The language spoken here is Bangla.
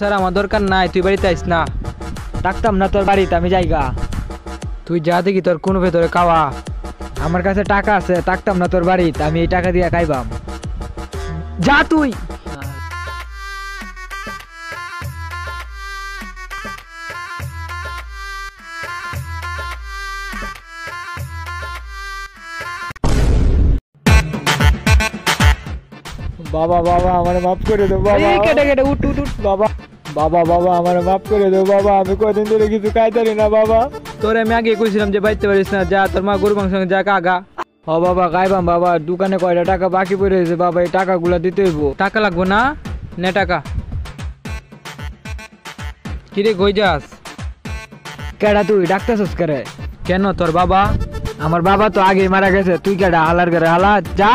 স্যার আমার দরকার নাই, তুই বাড়িতে আইস না। ডাকতাম না তোর বাড়িতে, আমি যাইগা। তুই যা দেখি তোর কোনো ভেতরে খাওয়া। আমার কাছে টাকা আছে, থাকতাম না তোর বাড়িতে, আমি এই টাকা দিয়ে খাইবাম। যা তুই। বাবা বাবা আমার মাফ করে দাও বাবা। কেটে কেটে উঠ উঠ উঠ। বাবা বাবা বাবা আমার মাফ করে দাও বাবা, আমি কদিন ধরে কিছু খাইতারি না বাবা। তোরে আমি আগে কইছিলাম যে বাইতে পারিস না, যা তোর মা গরু মাংস যা কাগা। ও বাবা খাইবাম বাবা, দোকানে কয়টা টাকা বাকি পড়ে রয়েছে বাবা, এই টাকাগুলো দিতে হইব। টাকা লাগবো না, নে টাকা। কিরে কই যাস? কেডা তুই ডাকতেছস করে? কেন তোর বাবা? আমার বাবা তো আগেই মারা গেছে, তুই কেডা হালার করে হালা, যা।